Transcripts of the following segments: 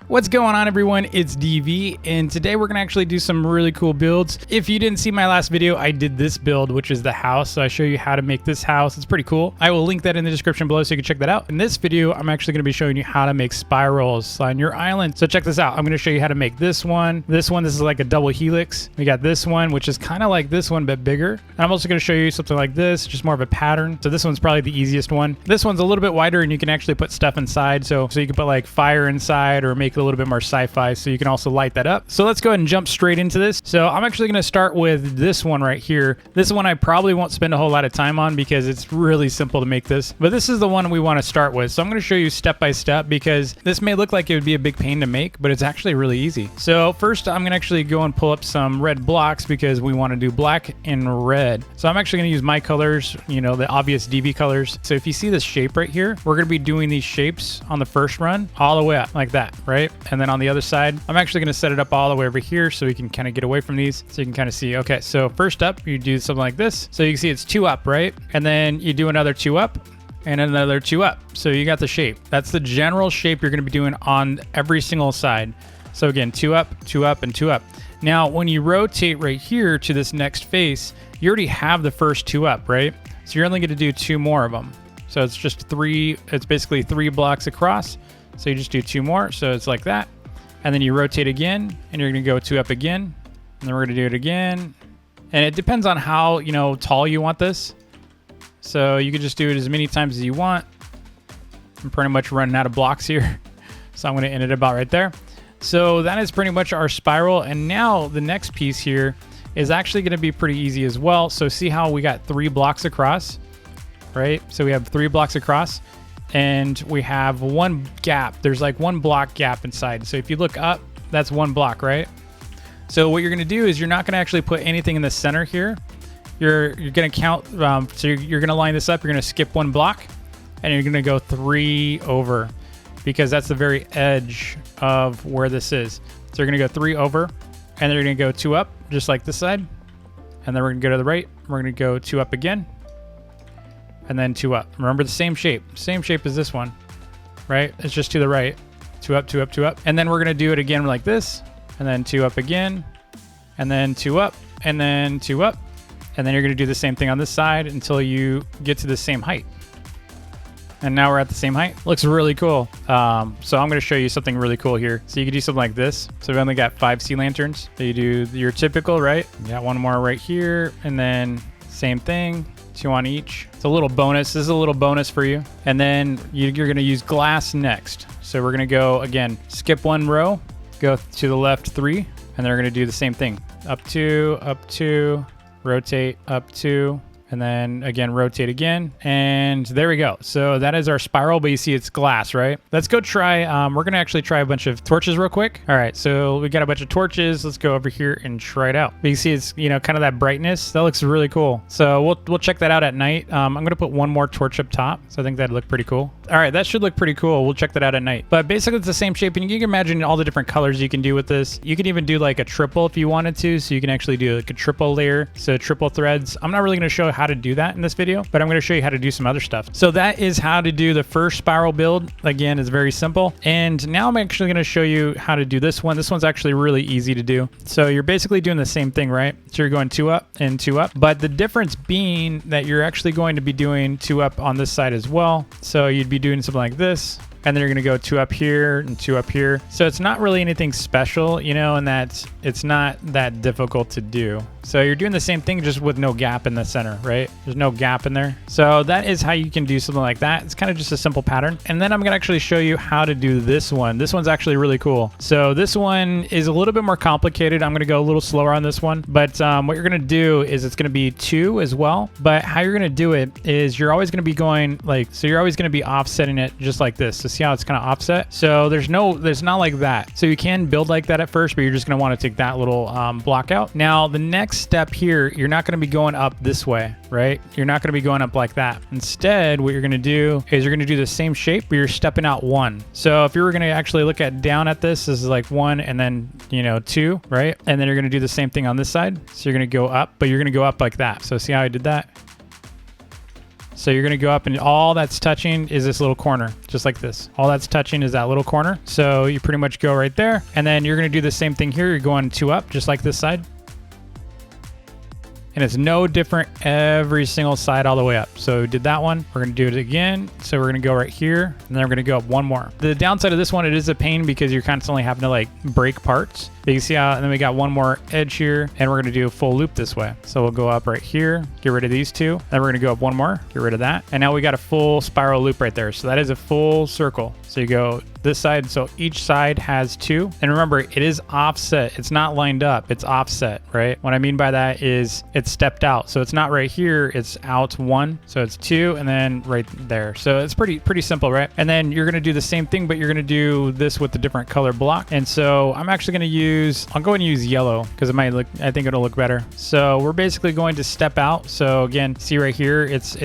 What's going on, everyone? It's DV, and today we're gonna actually do some really cool builds. If you didn't see my last video, I did this build, which is the house. So I show you how to make this house. It's pretty cool. I will link that in the description below so you can check that out. In this video, I'm actually gonna be showing you how to make spirals on your island. So check this out. I'm gonna show you how to make this one. This is like a double helix. We got this one, which is kind of like this one, but bigger. And I'm also gonna show you something like this, just more of a pattern. So this one's probably the easiest one. This one's a little bit wider, and you can actually put stuff inside. So you can put like fire inside or make it a little bit more sci-fi, so you can also light that up. So let's go ahead and jump straight into this. So I'm actually going to start with this one right here. This one I probably won't spend a whole lot of time on because it's really simple to make this, but this is the one we want to start with. So I'm going to show you step by step because this may look like it would be a big pain to make, but it's actually really easy. So first I'm going to actually go and pull up some red blocks because we want to do black and red. So I'm actually going to use my colors, you know, the obvious DV colors. So if you see this shape right here, we're going to be doing these shapes on the first run all the way up like that, right? And then on the other side, I'm actually going to set it up all the way over here so we can kind of get away from these, so you can kind of see. Okay, so first up, you do something like this. So you can see it's 2 up, right? And then you do another 2 up and another 2 up. So you got the shape. That's the general shape you're going to be doing on every single side. So again, 2 up, 2 up, and 2 up. Now, when you rotate right here to this next face, you already have the first 2 up, right? So you're only going to do 2 more of them. So it's just 3, it's basically 3 blocks across. So you just do 2 more. So it's like that. And then you rotate again, and you're going to go 2 up again. And then we're going to do it again. And it depends on how, you know, tall you want this. So you can just do it as many times as you want. I'm pretty much running out of blocks here. So I'm going to end it about right there. So that is pretty much our spiral. And now the next piece here is actually going to be pretty easy as well. So see how we got 3 blocks across, right? So we have 3 blocks across. And we have 1 gap. There's like 1 block gap inside. So if you look up, that's 1 block, right? So what you're going to do is you're not going to actually put anything in the center here. You're going to count. So you're going to line this up. You're going to skip 1 block, and you're going to go 3 over, because that's the very edge of where this is. So you're going to go 3 over, and then you're going to go 2 up, just like this side. And then we're going to go to the right. We're going to go 2 up again. And then 2 up. Remember the same shape as this one, right? It's just to the right. 2 up, 2 up, 2 up. And then we're going to do it again like this. And then 2 up again. And then 2 up. And then 2 up. And then you're going to do the same thing on this side until you get to the same height. And now we're at the same height. Looks really cool. So I'm going to show you something really cool here. So you can do something like this. So we've only got 5 sea lanterns. So you do your typical, right? You got 1 more right here. And then same thing. 2 on each. It's a little bonus. This is a little bonus for you. And then you're going to use glass next. So we're going to go again, skip 1 row, go to the left 3, and then we're going to do the same thing. Up 2, rotate, up 2, and then again, rotate again. And there we go. So that is our spiral, but you see it's glass, right? Let's go try, we're going to actually try a bunch of torches real quick. All right, so we got a bunch of torches. Let's go over here and try it out. But you see it's, you know, kind of that brightness. That looks really cool. So we'll check that out at night. I'm going to put 1 more torch up top. So I think that'd look pretty cool. All right, that should look pretty cool. We'll check that out at night. But basically it's the same shape, and you can imagine all the different colors you can do with this. You can even do like a triple if you wanted to. So you can actually do like a triple layer. So triple threads. I'm not really going to show how to do that in this video, but I'm going to show you how to do some other stuff. So that is how to do the first spiral build. Again, it's very simple. And now I'm actually going to show you how to do this one. This one's actually really easy to do. So you're basically doing the same thing, right? So you're going 2 up and 2 up, but the difference being that you're actually going to be doing 2 up on this side as well. So you'd be doing something like this. And then you're going to go 2 up here and 2 up here. So it's not really anything special, you know, and that it's not that difficult to do. So you're doing the same thing just with no gap in the center, right? There's no gap in there. So that is how you can do something like that. It's kind of just a simple pattern. And then I'm going to actually show you how to do this one. This one's actually really cool. So this one is a little bit more complicated. I'm going to go a little slower on this one. But what you're going to do is it's going to be 2 as well. But how you're going to do it is you're always going to be going like, so you're always going to be offsetting it just like this. So see how it's kind of offset? So there's not like that. So you can build like that at first, but you're just going to want to take that little block out. Now the next step here, you're not going to be going up this way, right? You're not going to be going up like that. Instead, what you're going to do is you're going to do the same shape, but you're stepping out 1. So if you were going to actually look at down at this is like 1 and then, you know, 2, right? And then you're going to do the same thing on this side. So you're going to go up, but you're going to go up like that. So see how I did that? So you're gonna go up and all that's touching is this little corner, just like this. All that's touching is that little corner. So you pretty much go right there. And then you're gonna do the same thing here. You're going 2 up, just like this side. And it's no different every single side all the way up. So we did that one. We're gonna do it again. So we're gonna go right here, and then we're gonna go up 1 more. The downside of this one, it is a pain because you're constantly having to like break parts. But you can see how, and then we got 1 more edge here, and we're gonna do a full loop this way. So we'll go up right here, get rid of these 2. Then we're gonna go up 1 more, get rid of that. And now we got a full spiral loop right there. So that is a full circle. So you go this side, so each side has 2. And remember, it is offset. It's not lined up, it's offset, right? What I mean by that is it's stepped out. So it's not right here, it's out 1. So it's 2 and then right there. So it's pretty simple, right? And then you're gonna do the same thing, but you're gonna do this with a different color block. And so I'm actually gonna I'll go and use yellow because it might look, I think it'll look better. So we're basically going to step out. So again, see right here, it's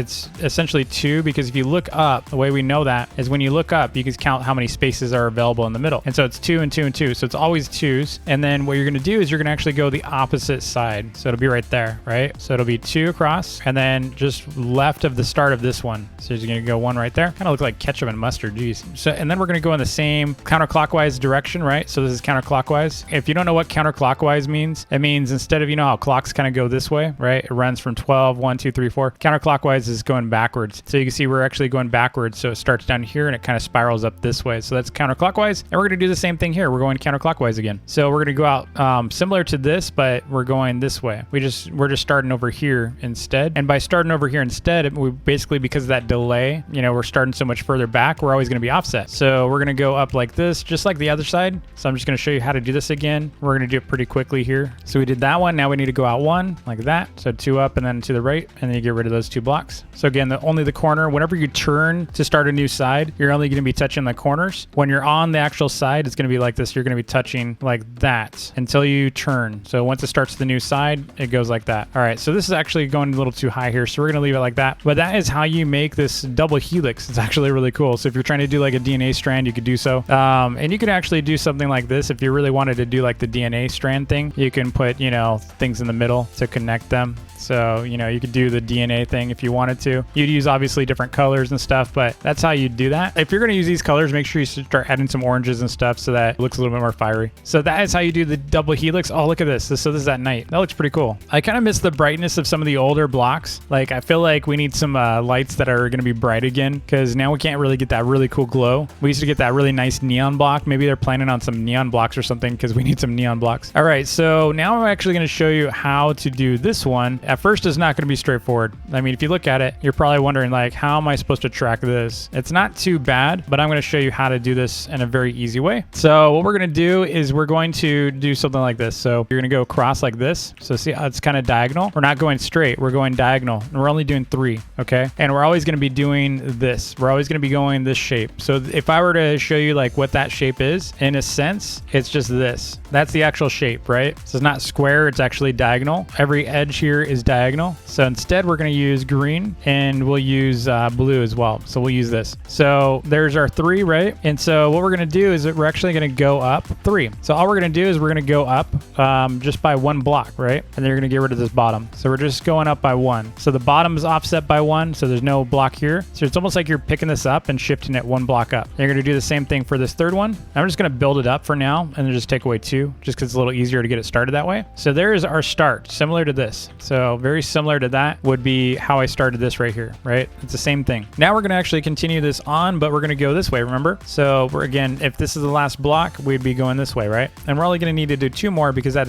essentially 2 because if you look up, the way we know that is when you look up, you can count how many spaces are available in the middle. And so it's 2 and 2 and 2. So it's always 2s. And then what you're going to do is you're going to actually go the opposite side. So it'll be right there, right? So it'll be 2 across and then just left of the start of this one. So you're going to go 1 right there. Kind of look like ketchup and mustard. Geez. So, and then we're going to go in the same counterclockwise direction, right? So this is counterclockwise. If you don't know what counterclockwise means, it means instead of, you know how clocks kind of go this way, right? It runs from 12, 1, 2, 3, 4. Counterclockwise is going backwards. So you can see we're actually going backwards. So it starts down here and it kind of spirals up this way. So that's counterclockwise. And we're going to do the same thing here. We're going counterclockwise again. So we're going to go out similar to this, but we're going this way. We're just starting over here instead. And by starting over here instead, we basically, because of that delay, you know, we're starting so much further back, we're always going to be offset. So we're going to go up like this, just like the other side. So I'm just going to show you how to do this again. We're going to do it pretty quickly here. So we did that one. Now we need to go out 1 like that. So 2 up and then to the right, and then you get rid of those 2 blocks. So again, only the corner. Whenever you turn to start a new side, you're only going to be touching the corners. When you're on the actual side, it's going to be like this. You're going to be touching like that until you turn. So once it starts the new side, it goes like that. All right. So this is actually going a little too high here. So we're going to leave it like that. But that is how you make this double helix. It's actually really cool. So if you're trying to do like a DNA strand, you could do so. And you could actually do something like this. If you really wanted to do like the DNA strand thing, you can put, you know, things in the middle to connect them. So, you know, you could do the DNA thing if you wanted to. You'd use obviously different colors and stuff, but that's how you do that. If you're going to use these colors, make sure you start adding some oranges and stuff so that it looks a little bit more fiery. So that is how you do the double helix. Oh, look at this. So this is at night. That looks pretty cool. I kind of miss the brightness of some of the older blocks. Like I feel like we need some lights that are going to be bright again because now we can't really get that really cool glow. We used to get that really nice neon block. Maybe they're planning on some neon blocks or something because we need some neon blocks. All right. So now I'm actually going to show you how to do this one. At first, it's not going to be straightforward. I mean, if you look at it, you're probably wondering like, how am I supposed to track this? It's not too bad, but I'm going to show you how to do this in a very easy way. So what we're going to do is we're going to do something like this. So you're going to go across like this. So see how it's kind of diagonal? We're not going straight. We're going diagonal and we're only doing 3. Okay. And we're always going to be doing this. We're always going to be going this shape. So if I were to show you like what that shape is, in a sense, it's just this. That's the actual shape, right? So it's not square. It's actually diagonal. Every edge here is diagonal. So instead we're going to use green and we'll use blue as well. So we'll use this. So there's our 3, right? And so what we're going to do is that we're actually going to go up 3. So all we're going to do is we're going to go up just by 1 block, right? And then you're going to get rid of this bottom. So we're just going up by 1. So the bottom is offset by 1. So there's no block here. So it's almost like you're picking this up and shifting it 1 block up. And you're going to do the same thing for this 3rd one. I'm just going to build it up for now and then just take away 2 just because it's a little easier to get it started that way. So there is our start, similar to this. So very similar to that would be how I started this right here, right? It's the same thing. Now we're going to actually continue this on, but we're going to go this way, remember? So we're again, if this is the last block, we'd be going this way, right? And we're only going to need to do 2 more because that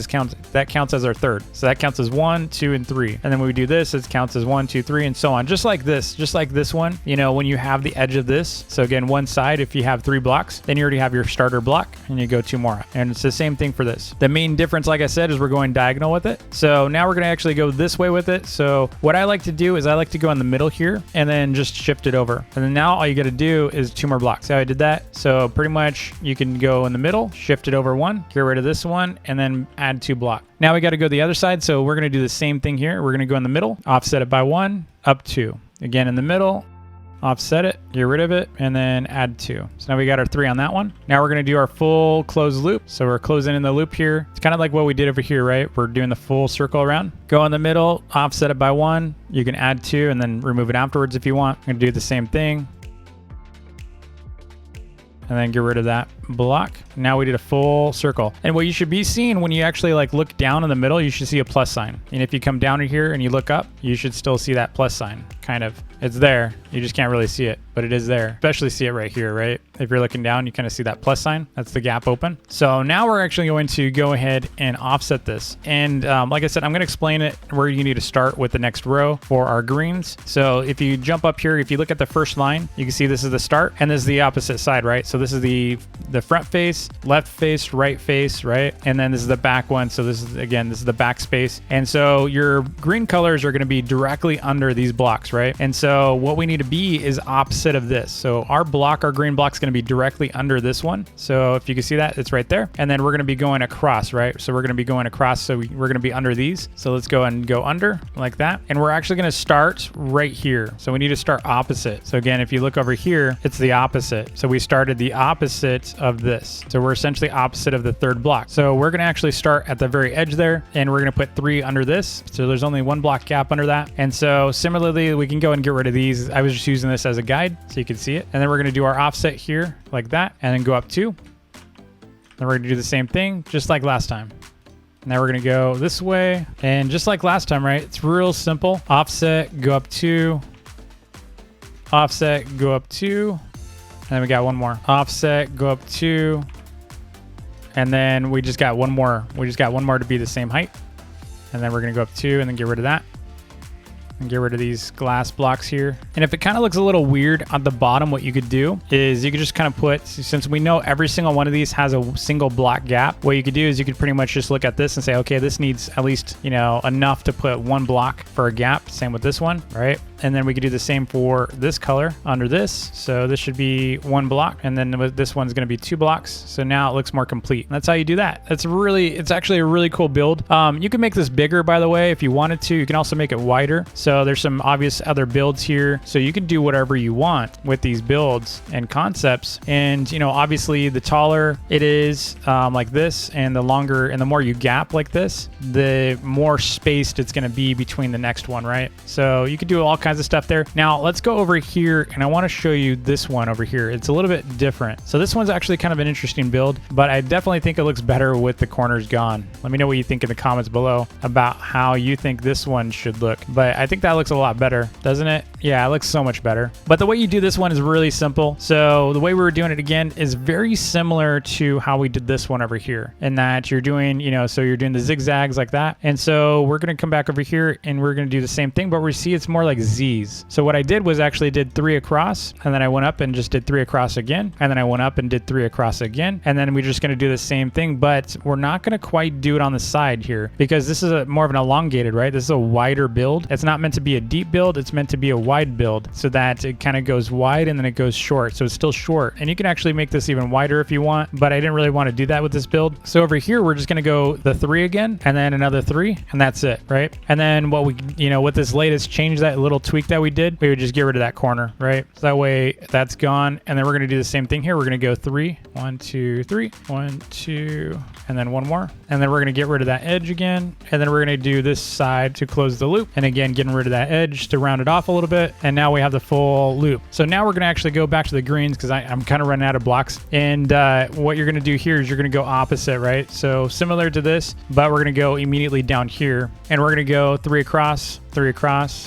counts as our 3rd. So that counts as 1, 2, and 3. And then when we do this, it counts as 1, 2, 3, and so on. Just like this one, you know, when you have the edge of this. So again, one side, if you have 3 blocks, then you already have your starter block and you go 2 more. And it's the same thing for this. The main difference, like I said, is we're going diagonal with it. So now we're going to actually go this way with it. So what I like to do is I like to go in the middle here and then just shift it over. And then now all you got to do is 2 more blocks. So I did that. So pretty much you can go in the middle, shift it over 1, get rid of this one, and then add 2 blocks. Now we got to go the other side. So we're going to do the same thing here. We're going to go in the middle, offset it by 1, up 2. Again, in the middle, offset it, get rid of it, and then add 2. So now we got our 3 on that one. Now we're going to do our full closed loop. So we're closing in the loop here. It's kind of like what we did over here, right? We're doing the full circle around. Go in the middle, offset it by 1. You can add 2 and then remove it afterwards if you want. I'm going to do the same thing. And then get rid of that block. Now we did a full circle. And what you should be seeing when you actually like look down in the middle, you should see a plus sign. And if you come down here and you look up, you should still see that plus sign. Kind of, it's there. You just can't really see it, but it is there. Especially see it right here, right? If you're looking down, you kind of see that plus sign. That's the gap open. So now we're actually going to go ahead and offset this. And like I said, I'm going to explain it where you need to start with the next row for our greens. So if you jump up here, if you look at the first line, you can see this is the start and this is the opposite side, right? So this is the front face, left face, right face, right? And then this is the back one. So this is, again, this is the back space. And so your green colors are going to be directly under these blocks, right? And so what we need to be is opposite of this. So our block, our green block is going to be directly under this one. So if you can see that, it's right there. And then we're going to be going across, right? So we're going to be going across. So we're going to be under these. So let's go and go under like that. And we're actually going to start right here. So we need to start opposite. So again, if you look over here, it's the opposite. So we started the opposite of this. So we're essentially opposite of the third block. So we're going to actually start at the very edge there, and we're going to put 3 under this. So there's only 1 block gap under that. And so similarly, we can go and get rid of these. I was just using this as a guide so you can see it. And then we're going to do our offset here like that, and then go up 2. Then we're going to do the same thing just like last time. Now we're going to go this way, and just like last time, right? It's real simple. Offset, go up 2. Offset, go up 2. And then we got 1 more. Offset, go up 2. And then we just got 1 more. We just got 1 more to be the same height. And then we're going to go up 2 and then get rid of that. And get rid of these glass blocks here. And if it kind of looks a little weird at the bottom, what you could do is you could just kind of put, since we know every single one of these has a single block gap, what you could do is you could pretty much just look at this and say, okay, this needs at least, you know, enough to put 1 block for a gap. Same with this one, right? And then we could do the same for this color under this. So this should be 1 block. And then this one's going to be 2 blocks. So now it looks more complete. And that's how you do that. It's actually a really cool build. You can make this bigger, by the way, if you wanted to. You can also make it wider. So there's some obvious other builds here. So you can do whatever you want with these builds and concepts. And, you know, obviously the taller it is like this, and the longer and the more you gap like this, the more spaced it's going to be between the next one, right? So you can do all kinds of stuff there. Now let's go over here, and I want to show you this one over here. It's a little bit different. So this one's actually kind of an interesting build, but I definitely think it looks better with the corners gone. Let me know what you think in the comments below about how you think this one should look. But I think that looks a lot better, doesn't it? Yeah, it looks so much better. But the way you do this one is really simple. So the way we were doing it again is very similar to how we did this one over here, in that you're doing, you know, so you're doing the zigzags like that. And so we're going to come back over here and we're going to do the same thing, but we see it's more like Z's. So what I did was actually did 3 across, and then I went up and just did 3 across again. And then I went up and did 3 across again. And then we're just going to do the same thing, but we're not going to quite do it on the side here because this is more of an elongated, right? This is a wider build. It's not meant to be a deep build. It's meant to be a wide build so that it kind of goes wide and then it goes short. So it's still short, and you can actually make this even wider if you want, but I didn't really want to do that with this build. So over here, we're just going to go the 3 again, and then another 3, and that's it, right? And then what we, you know, with this latest change, that little tweak that we did, we would just get rid of that corner, right? So that way that's gone. And then we're going to do the same thing here. We're going to go 3, 1, 2, 3, 1, 2, and then 1 more. And then we're going to get rid of that edge again. And then we're going to do this side to close the loop. And again, getting rid of that edge to round it off a little bit. And now we have the full loop. So now we're going to actually go back to the greens because I'm kind of running out of blocks. And what you're going to do here is you're going to go opposite, right? So similar to this, but we're going to go immediately down here. And we're going to go 3 across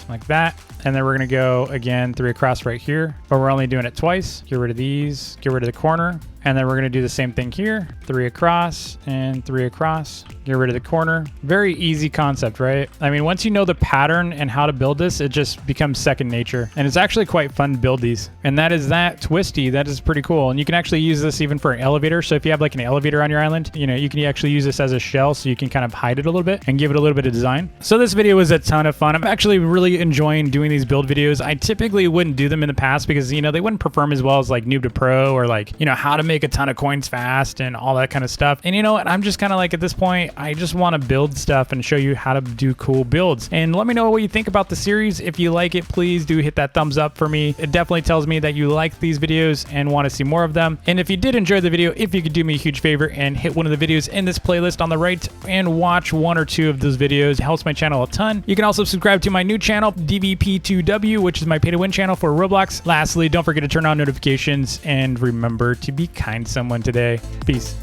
like that. And then we're going to go again 3 across right here, but we're only doing it twice. Get rid of these, get rid of the corner. And then we're going to do the same thing here, 3 across and 3 across, get rid of the corner. Very easy concept, right? I mean, once you know the pattern and how to build this, it just becomes second nature. And it's actually quite fun to build these. And that is that twisty. That is pretty cool. And you can actually use this even for an elevator. So if you have like an elevator on your island, you know, you can actually use this as a shell so you can kind of hide it a little bit and give it a little bit of design. So this video was a ton of fun. I'm actually really enjoying doing these these build videos. I typically wouldn't do them in the past because, you know, they wouldn't perform as well as like noob to pro or like, you know, how to make a ton of coins fast and all that kind of stuff. And you know what? I'm just kind of like, at this point, I just want to build stuff and show you how to do cool builds. And let me know what you think about the series. If you like it, please do hit that thumbs up for me. It definitely tells me that you like these videos and want to see more of them. And if you did enjoy the video, if you could do me a huge favor and hit one of the videos in this playlist on the right and watch 1 or 2 of those videos, it helps my channel a ton. You can also subscribe to my new channel, DVP2W, which is my pay to win channel for Roblox. Lastly, don't forget to turn on notifications and remember to be kind to someone today. Peace.